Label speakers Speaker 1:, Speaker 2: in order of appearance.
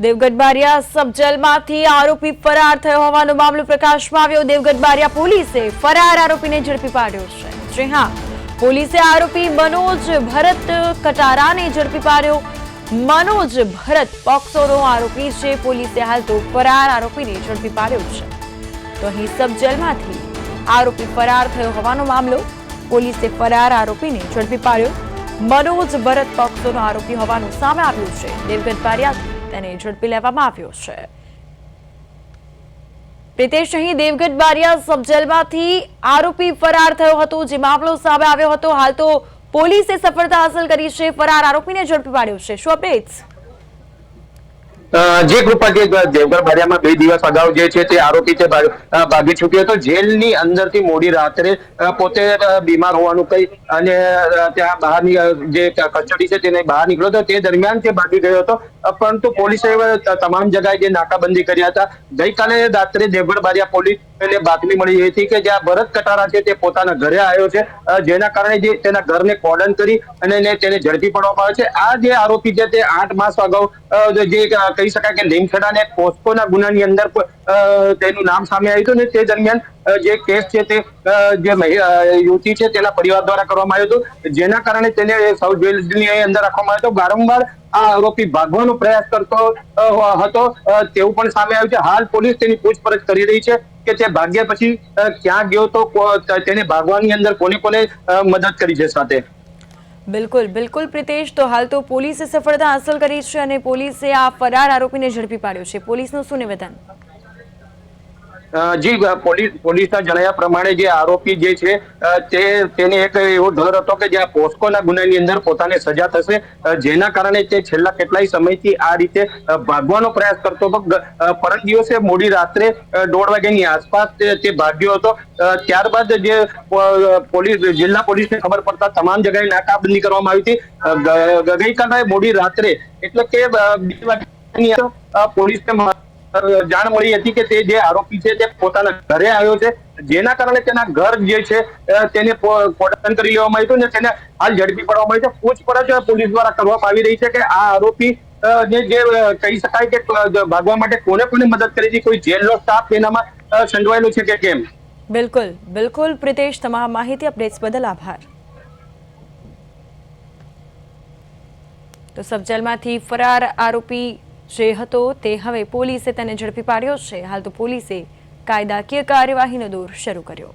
Speaker 1: દેવગઢ બારિયા સબ જેલમાંથી આરોપી ફરાર થયો હોવાનો મામલો પ્રકાશમાં આવ્યો। દેવગઢ બારિયા પોલીસે ફરાર આરોપીને ઝડપી પાડ્યો છે। જી હા, પોલીસે આરોપી મનોજ ભરત કટારાને ઝડપી પાડ્યો। મનોજ ભરત પોક્સોનો આરોપી છે। પોલીસે હાલ તો ફરાર આરોપીને ઝડપી પાડ્યો છે। તો અહીં સબ જેલમાંથી આરોપી ફરાર થયો હોવાનો મામલો, પોલીસે ફરાર આરોપીને ઝડપી પાડ્યો। મનોજ ભરત પોક્સોનો આરોપી હોવાનું સામે આવ્યું છે। દેવગઢ બારિયા તેને ઝડપી લેવામાં આવ્યો છે। પ્રિતેશ, અહીં દેવગઢ બારિયા સબ જેલમાંથી આરોપી ફરાર થયો હતો, જે મામલો સામે આવ્યો હતો, હાલ તો પોલીસે સફળતા હાંસલ કરી છે, ફરાર આરોપીને ઝડપી પાડ્યો છે। શું અપડેટ્સ?
Speaker 2: જે કૃપાજી, દેવગઢ બારિયામાં 2 દિવસ અગાઉ જે છે તે આરોપી છે ભાગી છૂટ્યો હતો। જેલની અંદરથી મોડી રાત્રે પોતે બીમાર હોવાનું કહી અને ત્યાં બહારની જે કસ્ટડી છે તેને બહાર નીકળ્યો હતો। તે દરમિયાન તે ભાગી ગયો હતો, પરંતુ પોલીસે તમામ જગ્યાએ જે નાકાબંધી કર્યા હતા। ગઈકાલે રાત્રે દેવગઢ બારિયા પોલીસને બાતમી મળી હતી કે જ્યાં ભરત કટારા છે તે પોતાના ઘરે આવ્યો છે, જેના કારણે જે તેના ઘરને કોર્ડન કરી અને તેને ઝડપી પાડવામાં આવે છે। આ જે આરોપી છે તે 8 માસ અગાઉ જે કહી શકાય કે લીમખેડા અને પોસ્કોના ગુનાની અંદર તેનું નામ સામે આવ્યું હતું ને તે દરમિયાન જે કેસ છે તે જે યુવતી છે તેના પરિવાર દ્વારા કરવામાં આવ્યો હતો, જેના કારણે તેને સાઉથ જેલની અંદર રાખવામાં આવ્યો હતો। વારંવાર આ આરોપી ભાગવાનો પ્રયાસ કરતો હતો તેવું પણ સામે આવ્યું છે। હાલ પોલીસ તેની પૂછપરછ કરી રહી છે કે તે ભાગ્યા પછી ક્યાં ગયો તો તેને ભાગવાની અંદર કોને કોને મદદ કરી છે સાથે।
Speaker 1: બિલકુલ બિલકુલ પ્રિતેશ, તો હાલ તો પોલીસે સફળતા હાંસલ કરી છે અને પોલીસે આ ફરાર આરોપીને ઝડપી પાડ્યો છે। પોલીસનું શું નિવેદન?
Speaker 2: જી, પોલીસના જણાવ્યા પ્રમાણે જે આરોપી જે છે તેને એક એવો ડર હતો કે જ્યાં પોસ્કોના ગુનાની અંદર પોતાને સજા થશે, જેના કારણે તે છેલ્લા કેટલાય સમયથી આ રીતે ભાગવાનો પ્રયાસ કરતો હતો। પરમ દિવસે મોડી રાત્રે 1:30 વાગ્યાની આસપાસ તે ભાગ્યો હતો। ત્યારબાદ જે જિલ્લા પોલીસને ખબર પડતા તમામ જગ્યાએ નાકાબંધી કરવામાં આવી હતી। ગઈકાલે મોડી રાત્રે એટલે કે 2 વાગ્યાની પોલીસને જાણ મળી હતી કે તે જે આરોપી છે તે પોતાના ઘરે આવ્યો છે, જેના કારણે તેના ઘર જે છે તેને કોર્ડન કરી લેવામાં આવ્યું અને તેને હાલ ઝડપી પાડવામાં આવી છે। પૂછપરછ પોલીસ દ્વારા કરવામાં આવી રહી છે કે આ આરોપી જે કહી શકાય કે ભાગવા માટે કોને કોને મદદ કરી હતી, કોઈ જેલનો સ્ટાફ તેનામાં સંડોવાયેલો છે કે કેમ।
Speaker 1: બિલકુલ બિલકુલ પ્રિતેશ, તમામ માહિતી અપડેટ્સ બદલ આભાર। તો સબ જેલમાંથી ફરાર આરોપી જે હતો તે હવે પોલીસે તેને ઝડપી પાડ્યો છે। હાલ તો પોલીસે કાયદાકીય કાર્યવાહીનો દોર શરૂ કર્યો।